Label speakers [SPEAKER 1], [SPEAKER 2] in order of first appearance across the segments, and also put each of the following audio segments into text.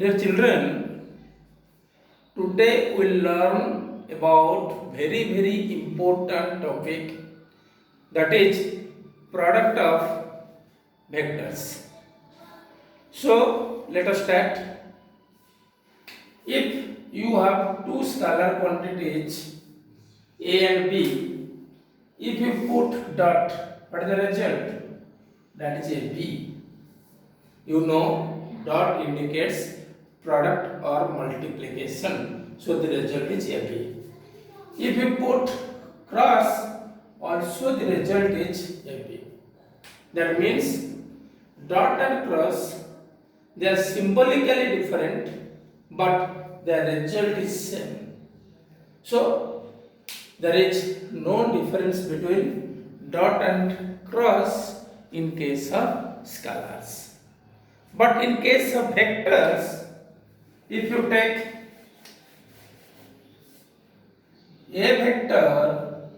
[SPEAKER 1] Dear children, today we'll learn about very important topic, that is product of vectors. So let us start. If you have two scalar quantities A and B, if you put dot, what is the result? That is a B. You know, dot indicates product or multiplication, so the result is AB. If you put cross, also the result is AB. That means dot and cross, they are symbolically different, but the result is same. So there is no difference between dot and cross in case of scalars. But in case of vectors, if you take A vector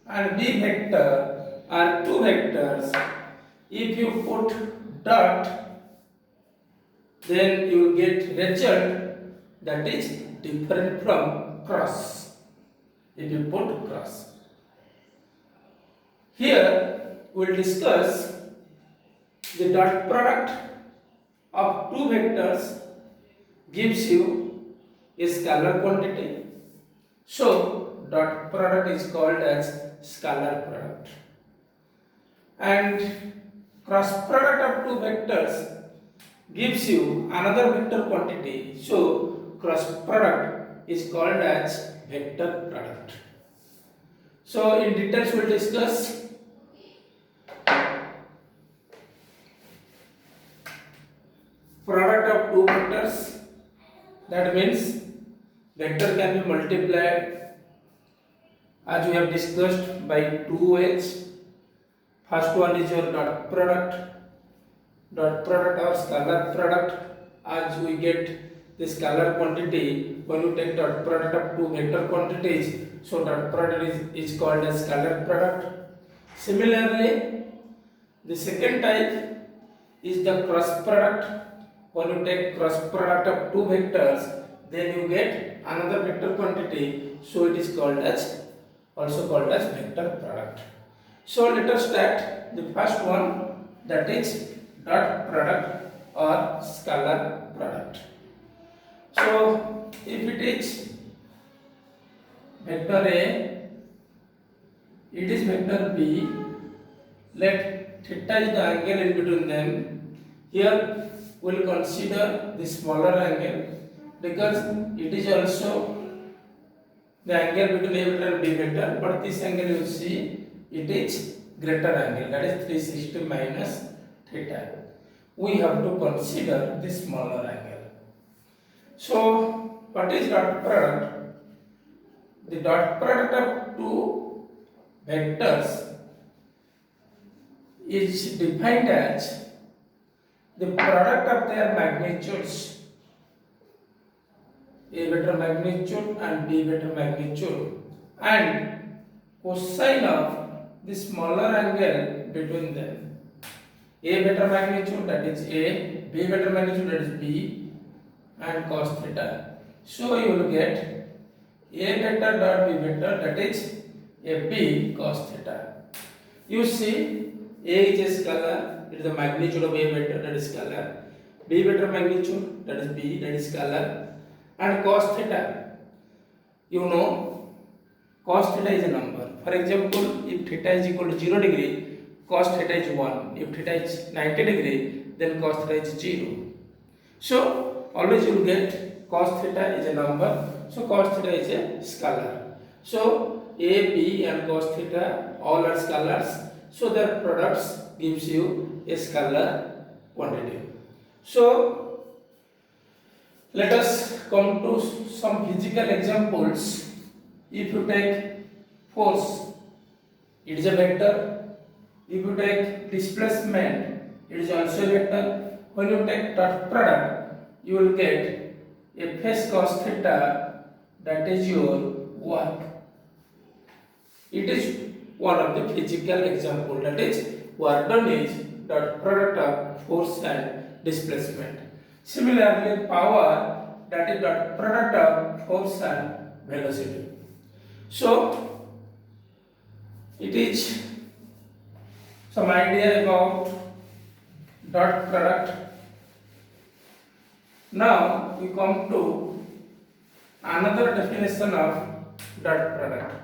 [SPEAKER 1] and B vector are two vectors, if you put dot, then you will get result that is different from cross. If you put cross. Here we will discuss the dot product of two vectors gives you a scalar quantity. So dot product is called as scalar product. And cross product of two vectors gives you another vector quantity. So cross product is called as vector product. So in details we will discuss product of two vectors. That means vector can be multiplied as we have discussed by two ways. First one is your dot product or scalar product, as we get the scalar quantity when you take dot product of two vector quantities. So dot product is called as scalar product. Similarly, the second type is the cross product. When you take cross product of two vectors, then you get another vector quantity, so it is called as also called as vector product. So let us start the first one, that is dot product or scalar product. So if it is vector A, it is vector B, let theta is the angle in between them. Here we will consider the smaller angle because it is also the angle between A vector and B vector, but this angle you will see it is greater angle, that is 360 minus theta. We have to consider the smaller angle. So what is dot product? The dot product of two vectors is defined as the product of their magnitudes, A vector magnitude and B vector magnitude, and cosine of the smaller angle between them. A vector magnitude, that is A, B vector magnitude, that is B, and cos theta. So you will get A vector dot B vector, that is AB cos theta. You see, A is a scalar, it is the magnitude of A vector, that is scalar. B vector magnitude, that is B, that is scalar. And cos theta, you know, cos theta is a number. For example, if theta is equal to 0 degree, cos theta is 1. If theta is 90 degree, then cos theta is 0. So always you will get cos theta is a number, so cos theta is a scalar. So A, B and cos theta all are scalars, so their products gives you a scalar quantity. So let us come to some physical examples. If you take force, it is a vector. If you take displacement, it is also a vector. When you take dot product, you will get a phase cos theta, that is your work. It is one of the physical example, that is work done is dot product of force and displacement. Similarly, power, that is dot product of force and velocity. So it is some idea about dot product. Now we come to another definition of dot product.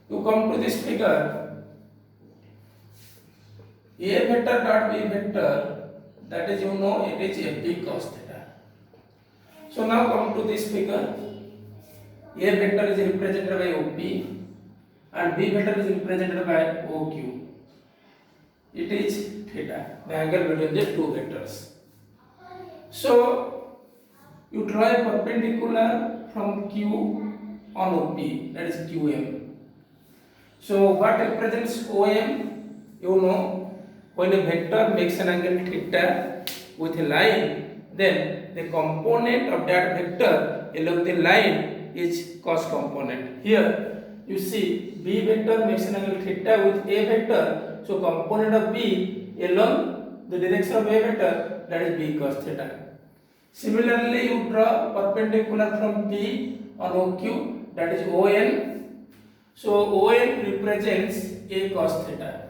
[SPEAKER 1] You come to this figure, A vector dot B vector, that is, you know, it is a b cos theta. So now come to this figure, A vector is represented by OP and B vector is represented by OQ. It is theta, the angle between the two vectors. So you draw a perpendicular from Q on OP, that is QM. So what represents OM? You know, when a vector makes an angle theta with a line, then the component of that vector along the line is cos component. Here you see B vector makes an angle theta with A vector, so component of B along the direction of A vector, that is B cos theta. Similarly, you draw perpendicular from P on OQ, that is ON. So ON represents A cos theta.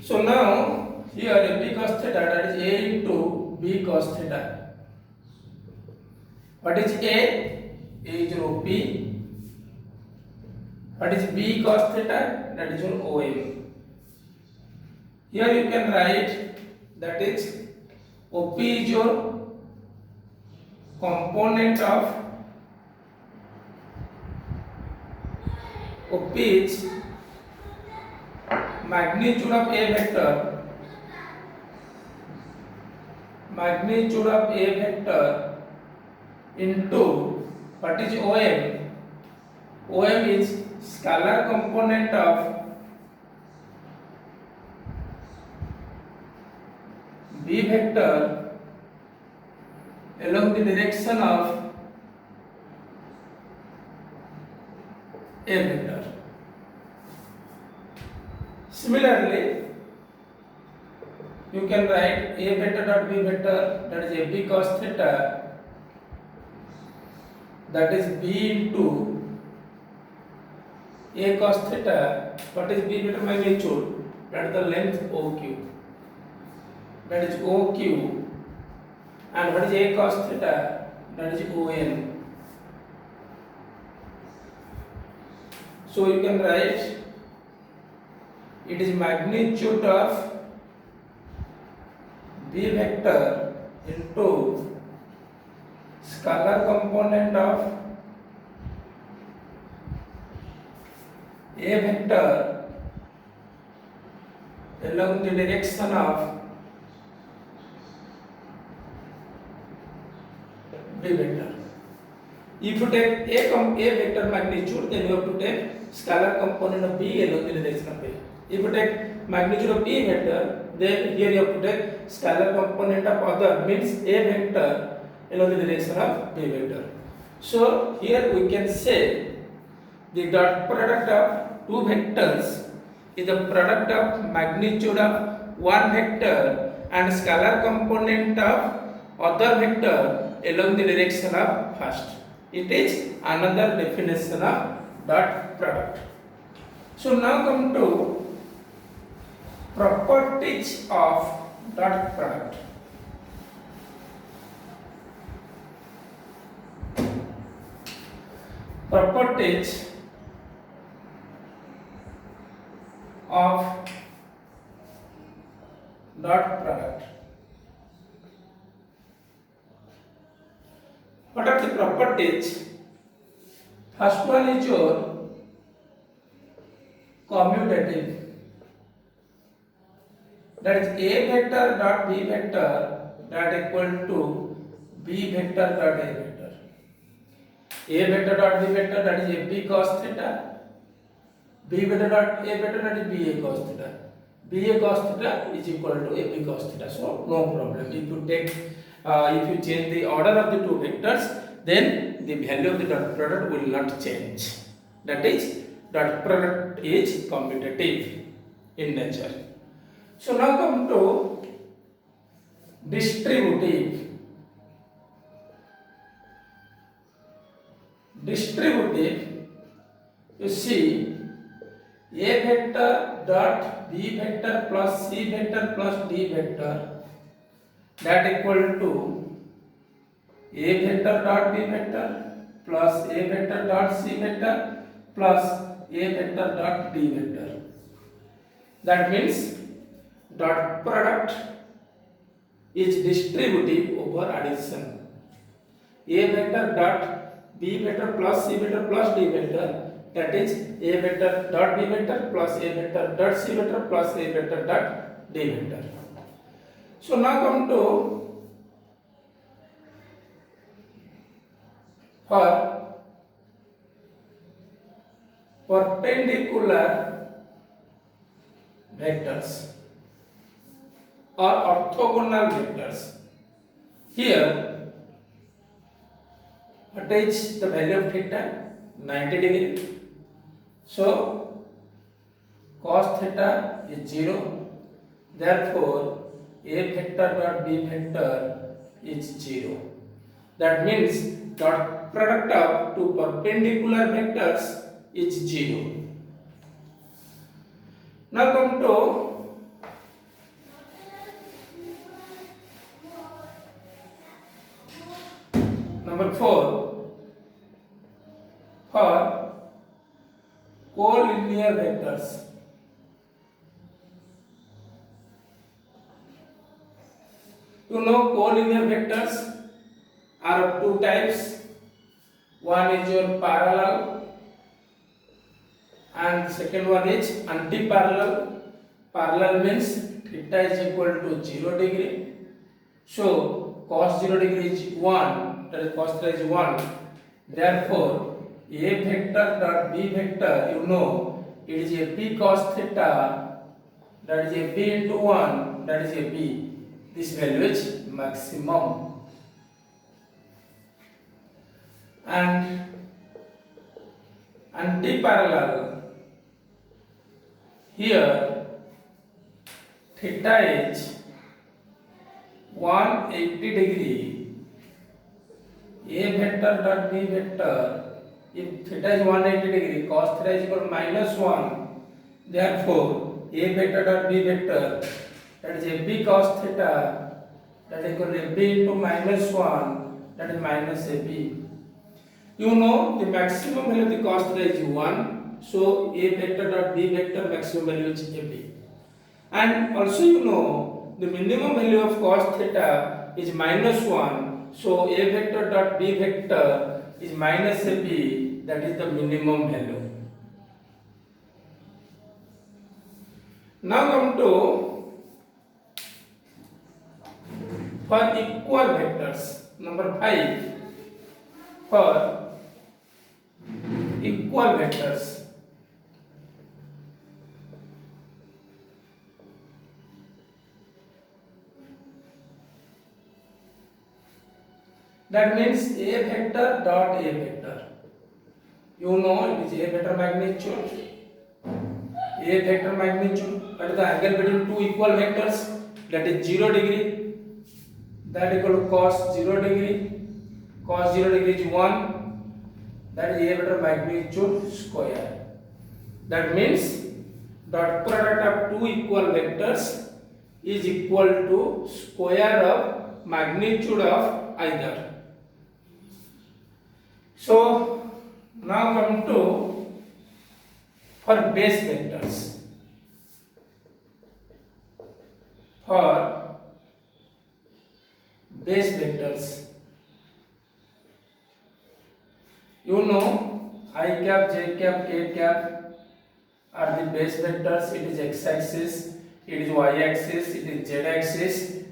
[SPEAKER 1] So now here a B cos theta, that is A into B cos theta. What is A? A is your OP. What is B cos theta? That is your OM. Here you can write, that is OP is your component of OP is magnitude of A vector, into what is OM? OM is scalar component of B vector along the direction of A vector. Similarly, you can write A vector dot B vector, that is A B cos theta, that is B into A cos theta. What is B vector magnitude? That is the length OQ. That is OQ. And what is A cos theta? That is ON. So you can write, it is magnitude of B vector into scalar component of A vector along the direction of B vector. If you take A vector magnitude, then you have to take scalar component of B along the direction of A. If you take magnitude of B vector, then here you have to take scalar component of other, means A vector along the direction of B vector. So here we can say the dot product of two vectors is the product of magnitude of one vector and scalar component of other vector along the direction of first. It is another definition of dot product. So now come to properties of dot product. Properties of dot product. What are the properties? First one is your commutative. That is A vector dot B vector that equal to B vector dot A vector. A vector dot B vector, that is AB cos theta. B vector dot A vector, that is BA cos theta. BA cos theta is equal to AB cos theta. So no problem. If you take if you change the order of the two vectors, then the value of the dot product will not change. That is, dot product is commutative in nature. So now come to distributive. You see a vector dot b vector plus c vector plus d vector, that equal to a vector dot b vector plus a vector dot c vector plus a vector dot d vector. That means dot product is distributive over addition. A vector dot b vector plus c vector plus d vector, that is a vector dot b vector plus a vector dot c vector plus a vector dot d vector. So now come to for perpendicular vectors or orthogonal vectors. Here, what is the value of theta? 90 degree. So cos theta is 0. Therefore, a vector dot b vector is 0. That means dot product of two perpendicular vectors is 0. Now come to number 4, for collinear vectors. You know collinear vectors are of two types. One is your parallel and second one is anti-parallel. Parallel means theta is equal to 0 degree. So cos 0 degree is 1, that is cos theta is 1. Therefore, a vector dot b vector, you know, it is a b cos theta, that is a b into 1, that is a b. This value is maximum. And anti-parallel, here theta is 180 degree. A vector dot b vector, if theta is 180 degree, cos theta is equal to minus 1. Therefore, a vector dot b vector, that is a b cos theta, that is equal to a b into minus 1, that is minus a b. You know the maximum value of the cos theta is 1, so a vector dot b vector maximum value is a b. And also you know the minimum value of cos theta is minus 1, so a vector dot b vector is minus a b, that is the minimum value. Now come to for equal vectors. Number 5, for equal vectors. That means a vector dot a vector. You know it is a vector magnitude. A vector magnitude, that is the angle between two equal vectors, that is 0 degree. That equal to cos 0 degree. Cos 0 degree is 1. That is a vector magnitude square. That means dot product of two equal vectors is equal to square of magnitude of either. So now come to for base vectors. For base vectors, you know I cap, j cap, k cap are the base vectors. It is x axis, it is y axis, it is z axis.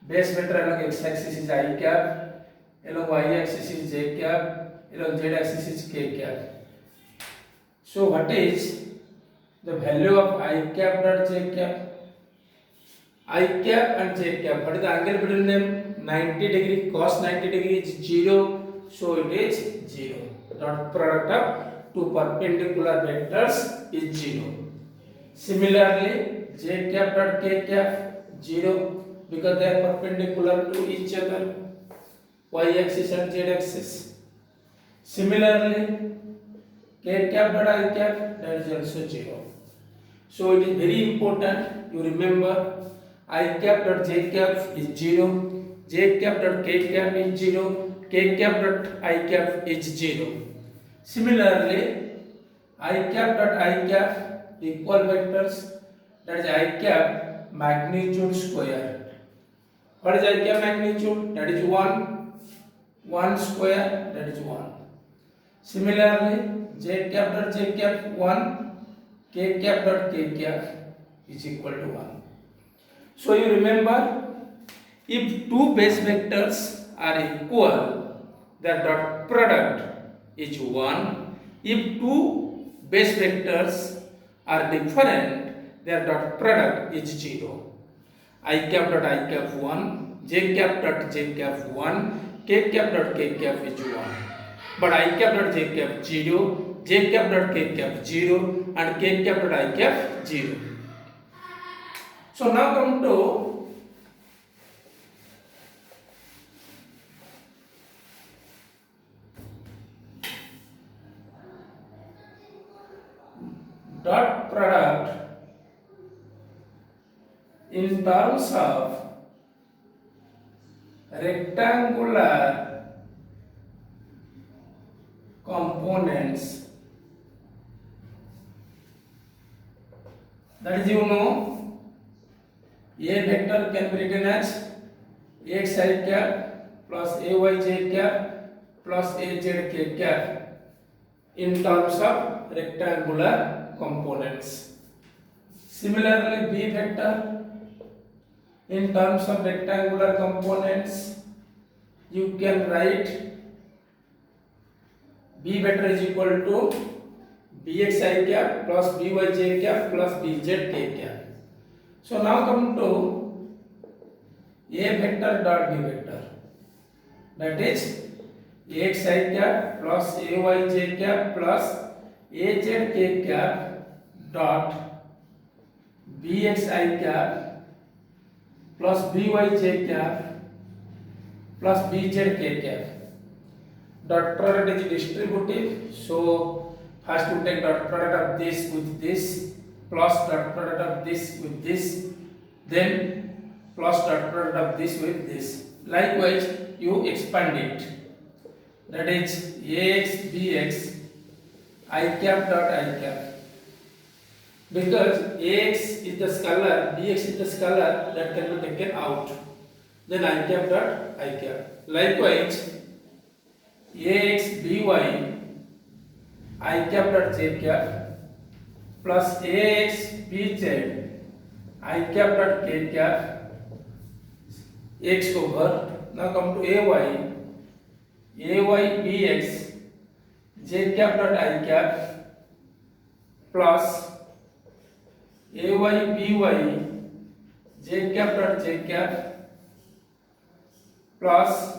[SPEAKER 1] Base vector along x axis is I cap, along y axis is j cap, along z axis is k cap. So what is the value of I cap dot j cap? I cap and j cap, what is the angle between them? 90 degree. Cos 90 degree is 0, so it is 0. Dot product of two perpendicular vectors is 0. Similarly, j cap dot k cap 0. because they are perpendicular to each other, y-axis and z-axis. Similarly, k cap dot I cap, that is also 0. So it is very important you remember I cap dot j cap is 0, j cap dot k cap is 0, k cap dot I cap is 0. Similarly, I cap dot I cap equal vectors, that is I cap magnitude square. What is I cap magnitude? That is 1. 1 square, that is 1. Similarly, j cap dot j cap 1, k cap dot k cap is equal to 1. So you remember, if two base vectors are equal, their dot product is 1. If two base vectors are different, their dot product is 0. I cap dot I cap 1, j cap dot j cap 1, k cap dot k cap is 1. But I cap dot j cap 0, j cap dot k cap 0, and k cap dot I cap 0. So now come to dot product in terms of rectangular components. That is, you know, a vector can be written as x I cap plus ay j cap plus az k cap in terms of rectangular components. Similarly, b vector in terms of rectangular components, you can write b vector is equal to bx I cap plus by j cap plus bz k cap. So now come to a vector dot b vector, that is x I cap plus ay j cap plus az k cap dot bx I cap plus by j cap plus bz k cap. Dot product is distributive, so first you take dot product of this with this plus dot product of this with this, then plus dot product of this with this. Likewise, you expand it, that is ax bx I cap dot I cap, because ax is the scalar, bx is the scalar that can be taken out, then I cap dot I cap. Likewise, ax by I cap dot j cap plus ax bz I cap dot k cap x over. Now come to ay bx j cap dot I cap plus ay by j cap dot j cap plus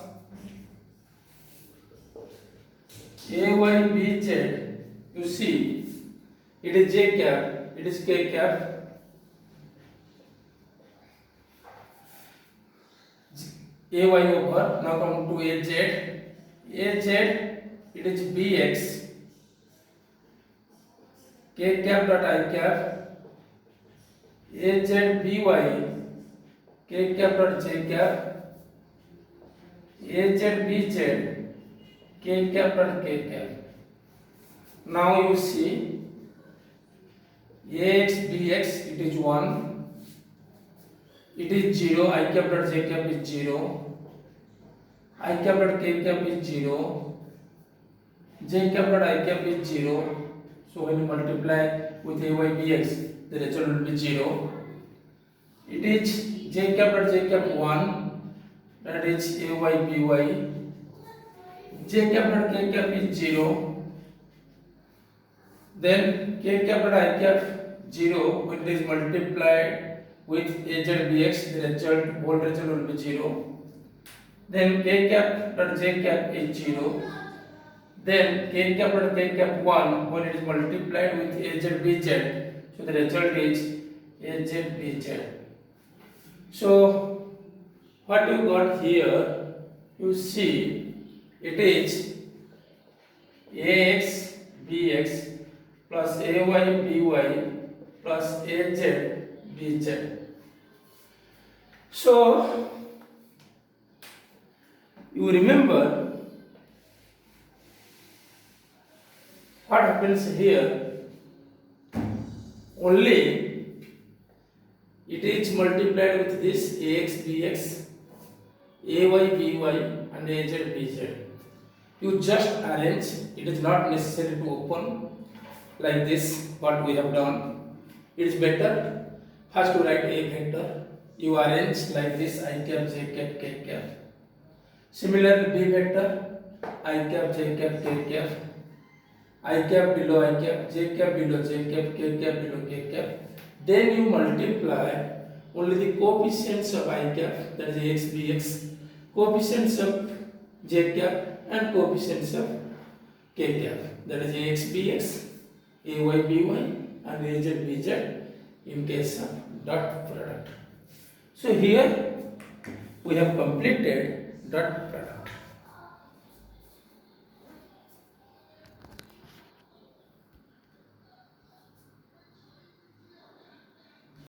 [SPEAKER 1] ay bz, you see it is j cap, it is k cap, ay over. Now come to az it is bx k cap dot I cap, az by k cap dot j cap, az bz k cap dot k cap. Now you see ax bx, it is 1, it is 0, I cap dot j cap is 0, I cap dot k cap is 0, j cap dot I cap is 0. So when you multiply with ay bx, the result will be 0. It is j cap dot j cap 1, that is ay by, j cap dot k cap is 0. Then k cap dot I cap 0, when it is multiplied with az bx, the whole result will be 0. Then k cap dot j cap is 0. Then k cap dot k cap 1, when it is multiplied with az bz, so the result is az bz. So what you got here, you see it is ax bx plus ay by plus az bz. So you remember what happens here, only it is multiplied with this ax bx, ay by and az bz. You just arrange, it is not necessary to open like this what we have done. It is better first to write a vector, you arrange like this I cap j cap k cap. Similarly b vector I cap j cap k cap, I cap below I cap, j cap below j cap, k cap below k cap. Then you multiply only the coefficients of I cap, that is ax bx, coefficients of j cap and coefficients of k cap, that is ax bx, ay by and az bz in case of dot product. So here we have completed dot